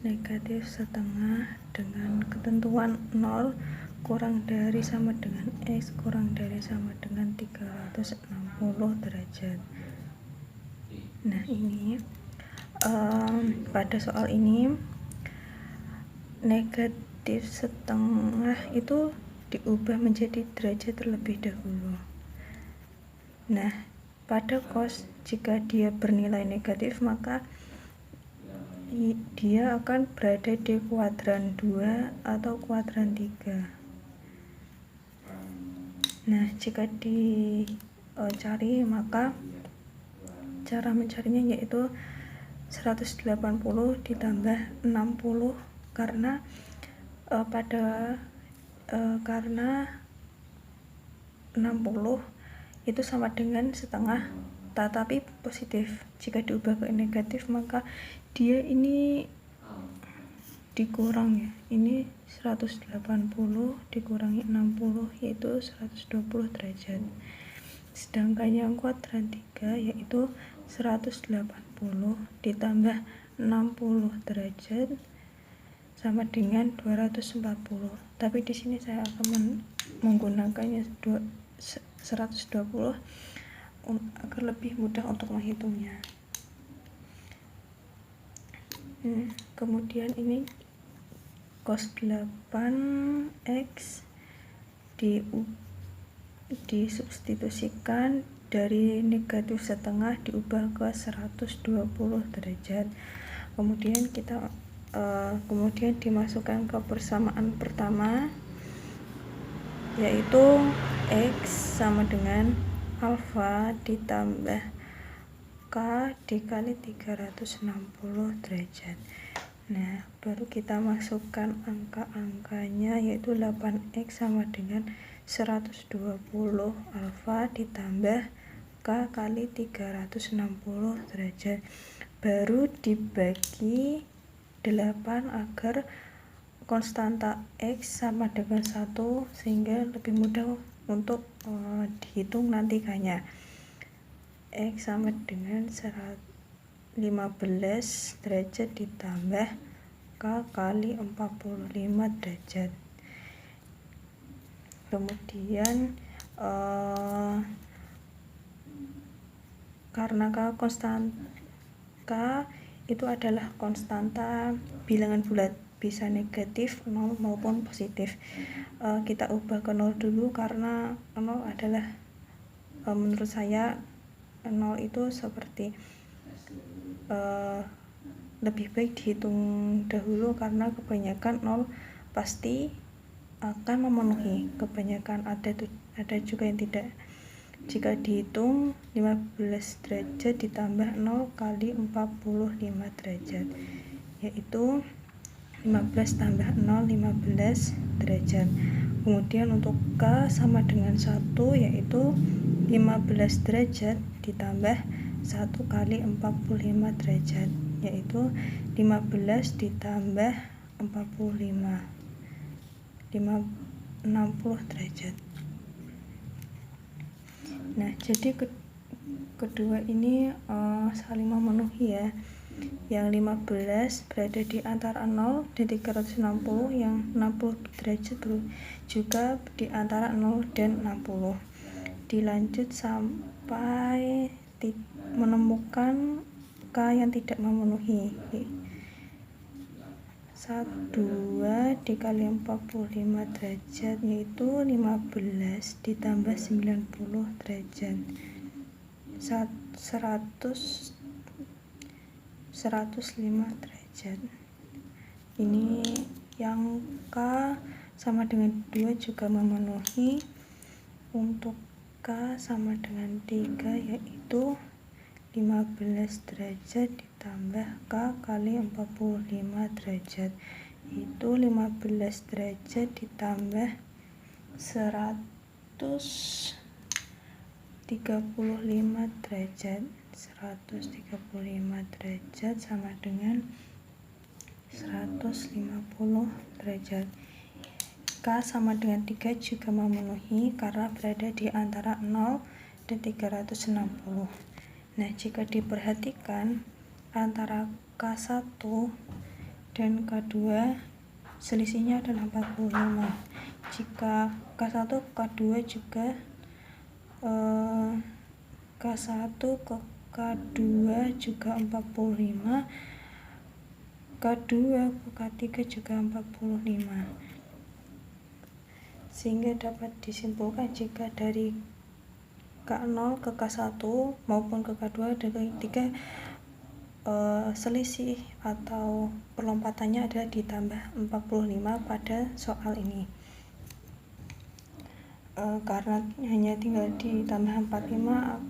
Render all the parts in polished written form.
negatif setengah dengan ketentuan 0 kurang dari sama dengan X kurang dari sama dengan 360 derajat. Nah ini pada soal ini negatif setengah itu diubah menjadi derajat terlebih dahulu. Nah pada cos jika dia bernilai negatif maka dia akan berada di kuadran 2 atau kuadran 3. Nah jika dicari maka cara mencarinya yaitu 180 ditambah 60 karena karena 60 itu sama dengan setengah tetapi positif. Jika diubah ke negatif maka dia ini dikurang ya. Ini 180 dikurangi 60 yaitu 120 derajat. Sedangkan yang kuadran 3 yaitu 180 ditambah 60 derajat sama dengan 240. Tapi di sini saya akan menggunakannya 120 agar lebih mudah untuk menghitungnya. Kemudian ini cos 8x disubstitusikan dari negatif setengah diubah ke 120 derajat. Kemudian dimasukkan ke persamaan pertama yaitu X sama dengan alfa ditambah K dikali 360 derajat. Nah baru kita masukkan angka-angkanya yaitu 8X sama dengan 120 alfa ditambah K kali 360 derajat, baru dibagi 8 agar konstanta X sama dengan 1 sehingga lebih mudah untuk dihitung nantinya. X sama dengan 15 derajat ditambah K kali 45 derajat. Kemudian karena K itu adalah konstanta bilangan bulat, bisa negatif 0 maupun positif. Kita ubah ke 0 dulu karena 0 adalah menurut saya 0 itu seperti lebih baik dihitung dahulu karena kebanyakan 0 pasti akan memenuhi, kebanyakan ada juga yang tidak. Jika dihitung 15 derajat ditambah 0 kali 45 derajat yaitu 15 tambah 0 15 derajat. Kemudian untuk K sama dengan 1 yaitu 15 derajat ditambah 1 kali 45 derajat yaitu 15 ditambah 45 60 derajat. Nah jadi kedua ini saling memenuhi ya. Yang 15 berada di antara 0 dan 360, yang 60 derajat juga di antara 0 dan 60. Dilanjut sampai menemukan K yang tidak memenuhi. 2 dikali 45 derajat yaitu 15 ditambah 90 derajat 105 derajat. Ini yang K sama dengan 2 juga memenuhi. Untuk K sama dengan 3 yaitu 15 derajat ditambah K kali 45 derajat itu 15 derajat ditambah 135 derajat 135 derajat sama dengan 150 derajat. K sama dengan 3 juga memenuhi karena berada di antara 0 dan 360. Nah, jika diperhatikan antara K1 dan K2 selisihnya adalah 45. Jika K1 ke K2 juga K1 ke K2 juga 45, K2 ke K3 juga 45. Sehingga dapat disimpulkan jika dari K0 ke K1 maupun ke K2 dan K3 selisih atau perlompatannya adalah ditambah 45 pada soal ini. Karena hanya tinggal ditambah 45,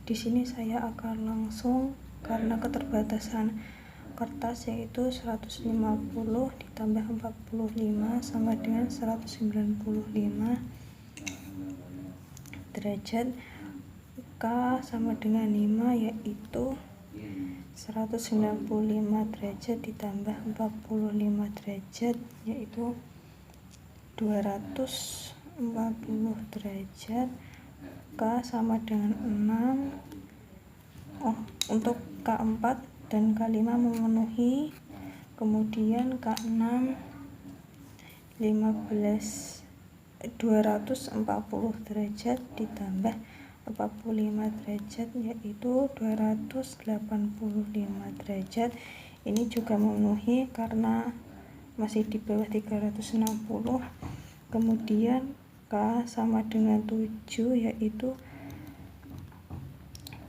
di sini saya akan langsung karena keterbatasan kertas, yaitu 150 ditambah 45 sama dengan 195 derajat. K sama dengan 5, yaitu 195 derajat ditambah 45 derajat, yaitu 240 derajat. K sama dengan 6. Untuk K4 dan K5 memenuhi. Kemudian K6 240 derajat ditambah 45 derajat, yaitu 285 derajat. Ini juga memenuhi karena masih di bawah 360. Kemudian K sama dengan 7, yaitu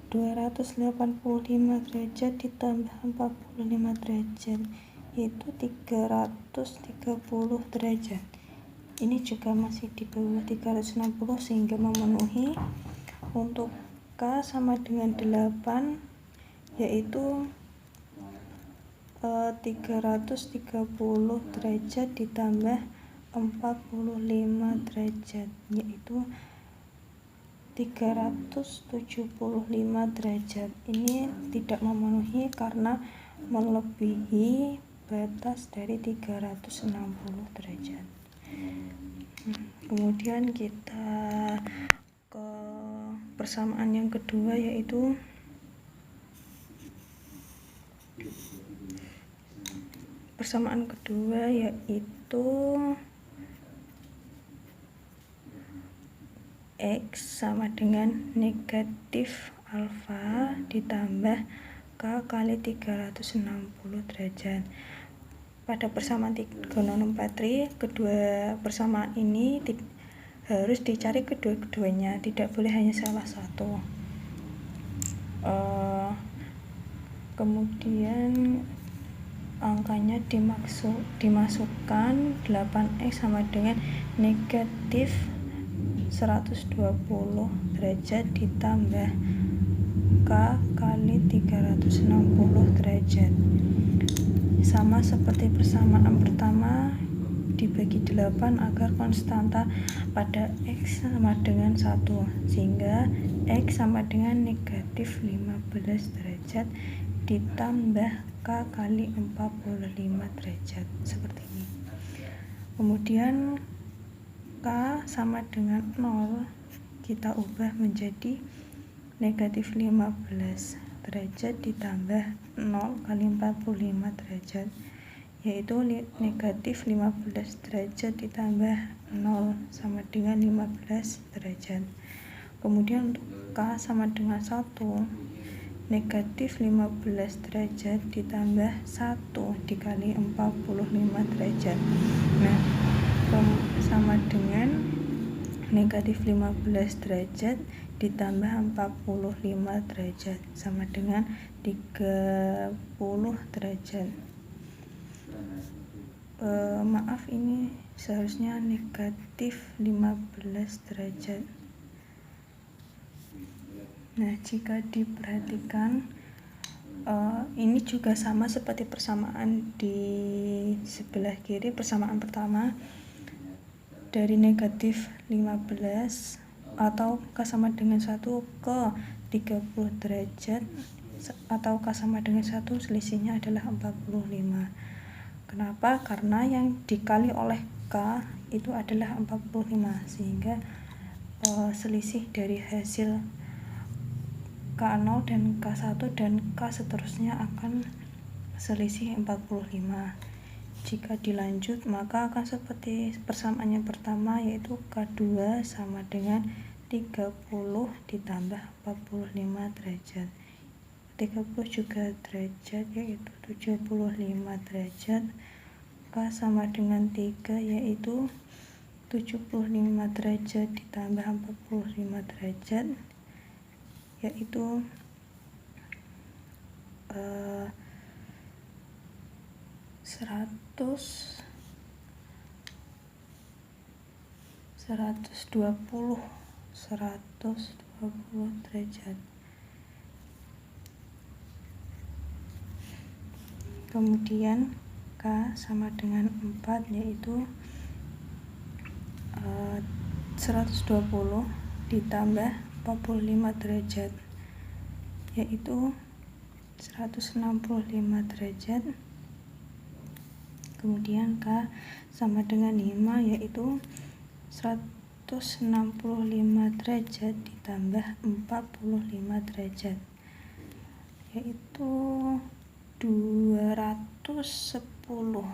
285 derajat ditambah 45 derajat, yaitu 330 derajat. Ini juga masih di bawah 360 sehingga memenuhi. Untuk K sama dengan 8, yaitu 330 derajat ditambah 45 derajat, yaitu 375 derajat. Ini tidak memenuhi karena melebihi batas dari 360 derajat. Kemudian kita ke persamaan yang kedua, yaitu X sama dengan negatif alfa ditambah K kali 360 derajat. Pada persamaan trigonometri, kedua persamaan ini harus dicari kedua-duanya, tidak boleh hanya salah satu. Kemudian angkanya dimasukkan 8x sama dengan negatif 120 derajat ditambah K kali 360 derajat. Sama seperti persamaan pertama, dibagi 8 agar konstanta pada X sama dengan 1, sehingga X sama dengan negatif 15 derajat ditambah K kali 45 derajat, seperti ini. Kemudian K sama dengan 0 kita ubah menjadi negatif 15 derajat ditambah 0 kali 45 derajat, yaitu negatif 15 derajat ditambah 0 sama dengan 15 derajat. Kemudian untuk K sama dengan 1, negatif 15 derajat ditambah 1 dikali 45 derajat. Nah, sama dengan negatif 15 derajat ditambah 45 derajat sama dengan 30 derajat. Maaf, ini seharusnya negatif 15 derajat. Nah, jika diperhatikan, ini juga sama seperti persamaan di sebelah kiri, persamaan pertama. Dari negatif 15 atau K sama dengan 1 ke 30 derajat, atau K sama dengan 1 selisihnya adalah 45. Kenapa? Karena yang dikali oleh K itu adalah 45, sehingga selisih dari hasil K0 dan K1 dan K seterusnya akan selisih 45. Jika dilanjut maka akan seperti persamaan yang pertama, yaitu K2 sama dengan 30 ditambah 45 derajat. 30 juga derajat, yaitu 75 derajat. K sama dengan 3, yaitu 75 derajat ditambah 45 derajat, yaitu 120 derajat. Kemudian K sama dengan 4, yaitu 120 ditambah 45 derajat, yaitu 165 derajat. Kemudian K sama dengan 5, yaitu 165 derajat ditambah 45 derajat, yaitu 210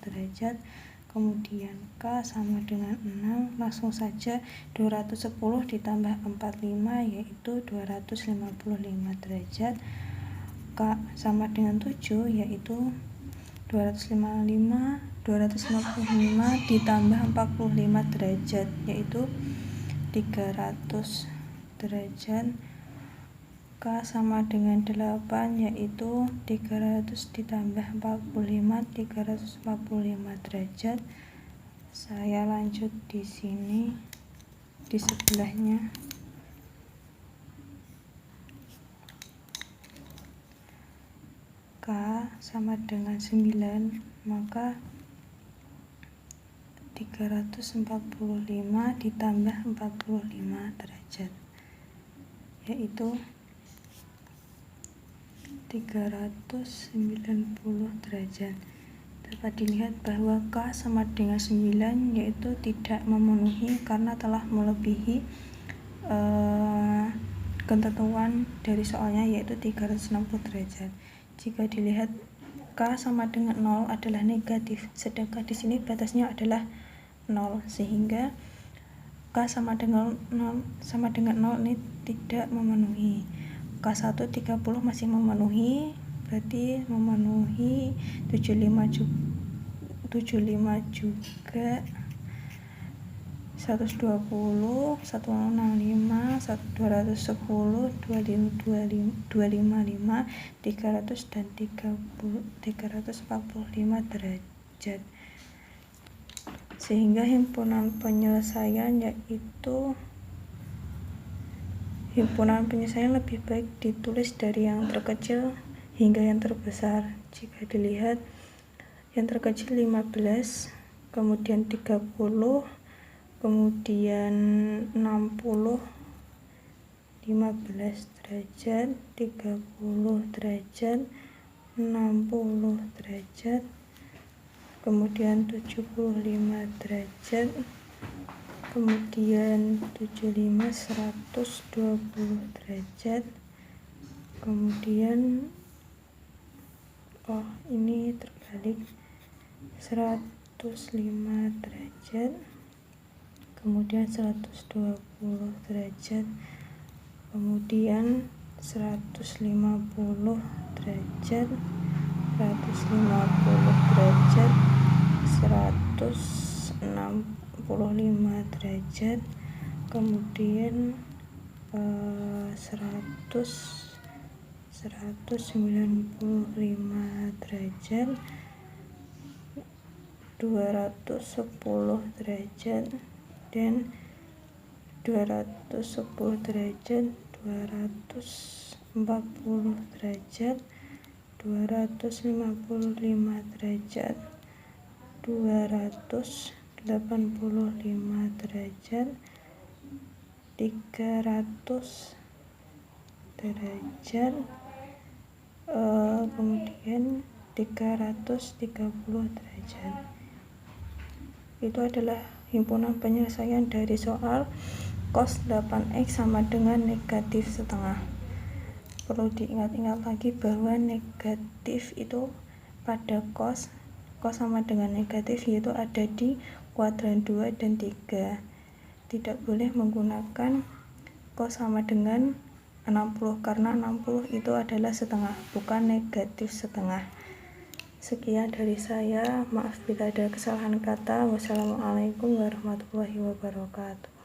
derajat. Kemudian K sama dengan 6, langsung saja 210 ditambah 45, yaitu 255 derajat. K sama dengan 7, yaitu 255 ditambah 45 derajat, yaitu 300 derajat. K sama dengan 8, yaitu 300 ditambah 45, 345 derajat. Saya lanjut di sini, di sebelahnya. K sama dengan 9, maka 345 ditambah 45 derajat, yaitu 390 derajat. Dapat dilihat bahwa K sama dengan 9, yaitu tidak memenuhi karena telah melebihi ketentuan dari soalnya, yaitu 360 derajat. Jika dilihat K sama dengan 0 adalah negatif, sedangkan di sini batasnya adalah 0, sehingga K sama dengan 0 ini tidak memenuhi. K1 30 masih memenuhi, berarti memenuhi 75 juga, 120, 165, 210, 255, 300 dan 345 derajat. Sehingga himpunan penyelesaian lebih baik ditulis dari yang terkecil hingga yang terbesar. Jika dilihat yang terkecil 15, kemudian 30, kemudian 60, 15 derajat, 30 derajat, 60 derajat, kemudian 75 derajat, kemudian 75, 120 derajat, kemudian ini terbalik, 105 derajat, kemudian 120 derajat, kemudian 150 derajat, 165 derajat, kemudian 195 derajat, 210 derajat, dan 210 derajat, 240 derajat, 255 derajat, 285 derajat, 300 derajat, kemudian 330 derajat. Itu adalah himpunan penyelesaian dari soal cos 8x sama dengan negatif setengah. Perlu diingat-ingat lagi bahwa negatif itu pada cos sama dengan negatif, yaitu ada di kuadran 2 dan 3. Tidak boleh menggunakan cos sama dengan 60 karena 60 itu adalah setengah, bukan negatif setengah. Sekian dari saya, maaf bila ada kesalahan kata. Wassalamualaikum warahmatullahi wabarakatuh.